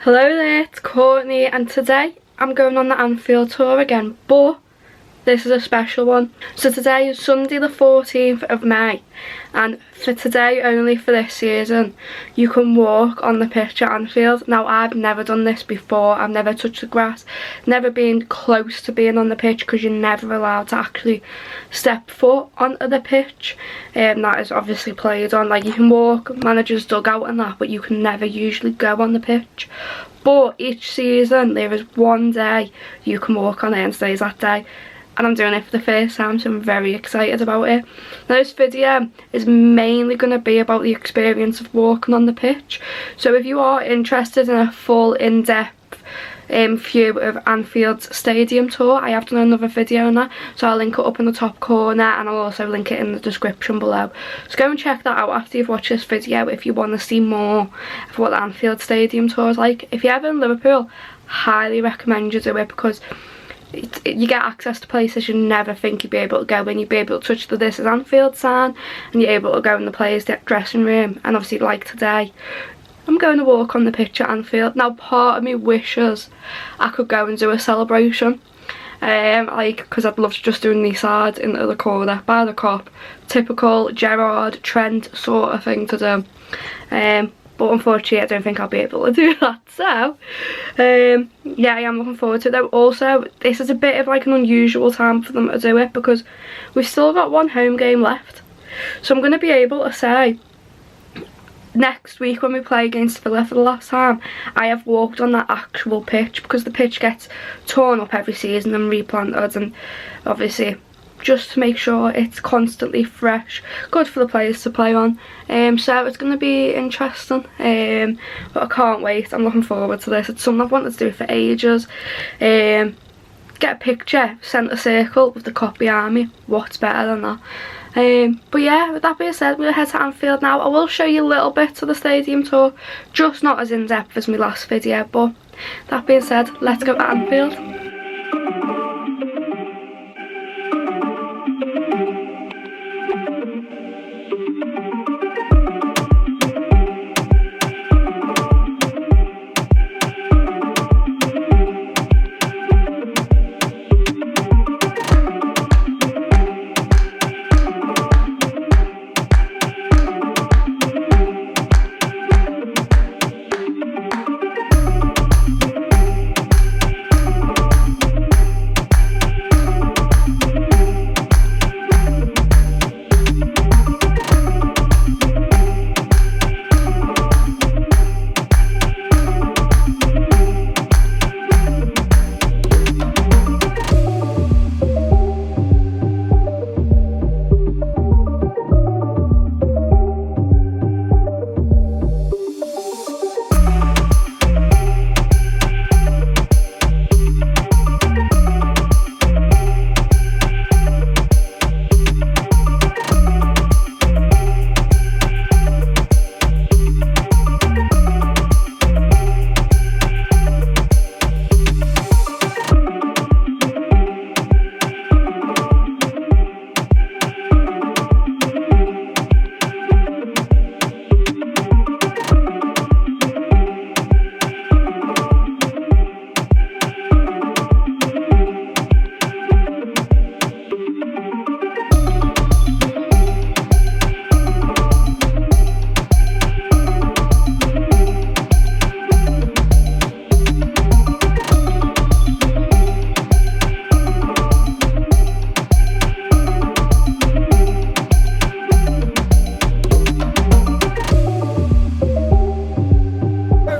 Hello there, it's Courtney, and today I'm going on the Anfield tour again, but this is a special one. So today is Sunday the 14th of May, and for today only, for this season, you can walk on the pitch at Anfield. Now, I've never done this before. I've never touched the grass, never been close to being on the pitch, because you're never allowed to actually step foot onto the pitch. That is obviously played on. Like, you can walk managers' dugout and that, but you can never usually go on the pitch. But each season there is one day you can walk on it, and today's that day. And I'm doing it for the first time, so I'm very excited about it. Now, this video is mainly going to be about the experience of walking on the pitch. So if you are interested in a full in-depth view of Anfield's stadium tour, I have done another video on that, so I'll link it up in the top corner, and I'll also link it in the description below. So go and check that out after you've watched this video if you want to see more of what the Anfield stadium tour is like. If you're ever in Liverpool, highly recommend you do it, because you get access to places you never think you'd be able to go in. You'd be able to touch the "This is Anfield" sign, and you're able to go in the players' dressing room. And obviously, like today, I'm going to walk on the pitch at Anfield. Now, part of me wishes I could go and do a celebration, because I'd love to just do a knee side into the corner by the cop, typical Gerrard, Trent sort of thing to do. But unfortunately, I don't think I'll be able to do that. So, yeah, I am looking forward to it though. Also, this is a bit of like an unusual time for them to do it, because we've still got one home game left. So I'm going to be able to say, next week when we play against Villa for the last time, I have walked on that actual pitch, because the pitch gets torn up every season and replanted, and obviously just to make sure it's constantly fresh, good for the players to play on. So it's going to be interesting, but I can't wait. I'm looking forward to this. It's something I've wanted to do for ages. Get a picture, centre circle with the cop behind me. What's better than that? But yeah, with that being said, we'll head to Anfield now. I will show you a little bit of the stadium tour, just not as in depth as my last video. But that being said, let's go to Anfield.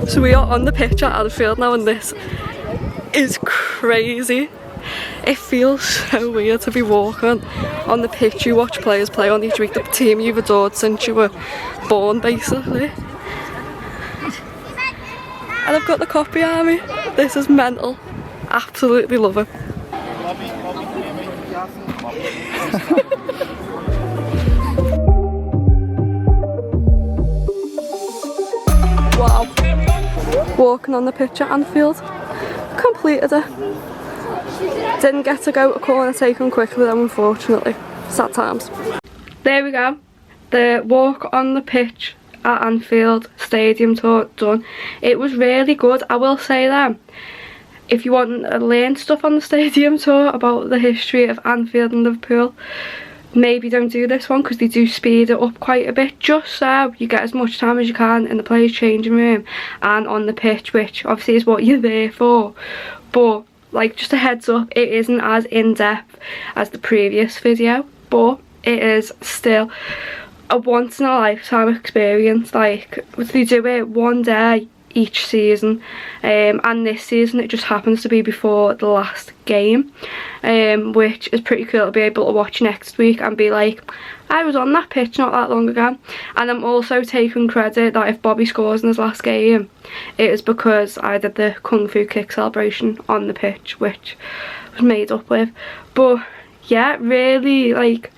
So we are on the pitch at Anfield now, and this is crazy. It feels so weird to be walking on the pitch you watch players play on each week, the team you've adored since you were born, basically. And I've got the cop behind me. This is mental. Absolutely love it. Wow. Walking on the pitch at Anfield. Completed it. Didn't get to go to corner taken quickly though, unfortunately. Sad times. There we go. The walk on the pitch at Anfield Stadium tour done. It was really good, I will say that. If you want to learn stuff on the stadium tour about the history of Anfield and Liverpool, maybe don't do this one, because they do speed it up quite a bit, just so you get as much time as you can in the players' changing room and on the pitch, which obviously is what you're there for. But like, just a heads up, it isn't as in-depth as the previous video, but it is still a once in a lifetime experience. Like, they do it one day each season, and this season it just happens to be before the last game, which is pretty cool to be able to watch next week and be like, I was on that pitch not that long ago. And I'm also taking credit that if Bobby scores in his last game, it is because I did the Kung Fu kick celebration on the pitch, which was made up with. But yeah, really, like,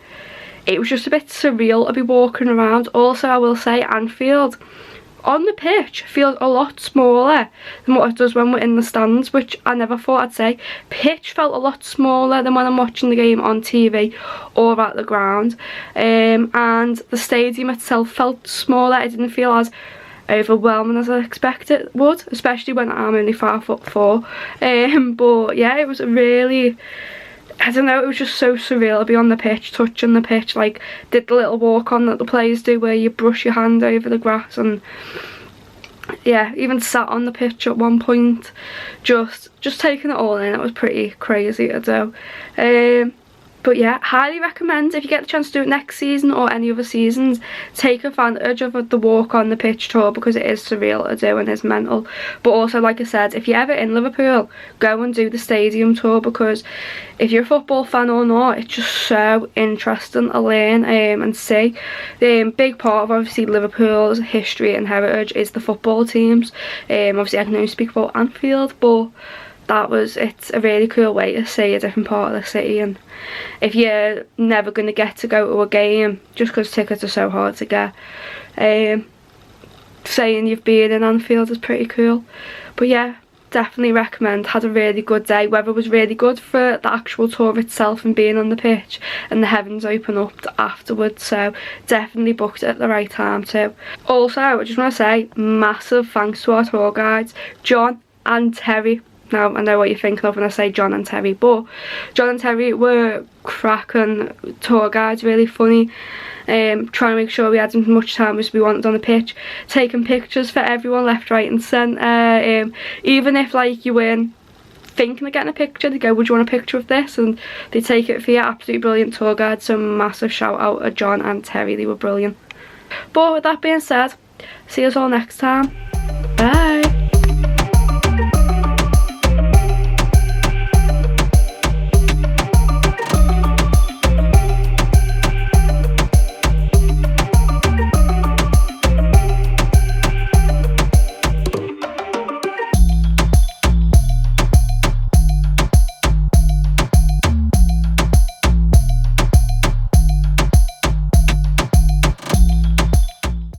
it was just a bit surreal to be walking around. Also, I will say, Anfield on the pitch feels a lot smaller than what it does when we're in the stands, which I never thought I'd say. Pitch felt a lot smaller than when I'm watching the game on TV or at the ground, and the stadium itself felt smaller. It didn't feel as overwhelming as I expected it would, especially when I'm only 5'4". But yeah, it was really, I don't know, it was just so surreal to be on the pitch, touching the pitch, like did the little walk on that the players do where you brush your hand over the grass, and yeah, even sat on the pitch at one point, just taking it all in. It was pretty crazy to do. But yeah, highly recommend, if you get the chance to do it next season or any other seasons, take advantage of the walk on the pitch tour, because it is surreal to do and is mental. But also, like I said, if you're ever in Liverpool, go and do the stadium tour, because if you're a football fan or not, it's just so interesting to learn and see. The big part of obviously Liverpool's history and heritage is the football teams. Obviously I can only speak about Anfield, but it's a really cool way to see a different part of the city. And if you're never going to get to go to a game just because tickets are so hard to get, saying you've been in Anfield is pretty cool. But yeah, definitely recommend. Had a really good day. Weather was really good for the actual tour itself and being on the pitch, and the heavens open up afterwards, so definitely booked it at the right time too. Also, I just want to say massive thanks to our tour guides, John and Terry. Now, I know what you're thinking of when I say John and Terry, but John and Terry were cracking tour guides, really funny, trying to make sure we had as much time as we wanted on the pitch, taking pictures for everyone left, right and centre. Even if like you weren't thinking of getting a picture, they go, would you want a picture of this? And they take it for you. Absolutely brilliant tour guide, so massive shout out to John and Terry, they were brilliant. But with that being said, see us all next time. Bye.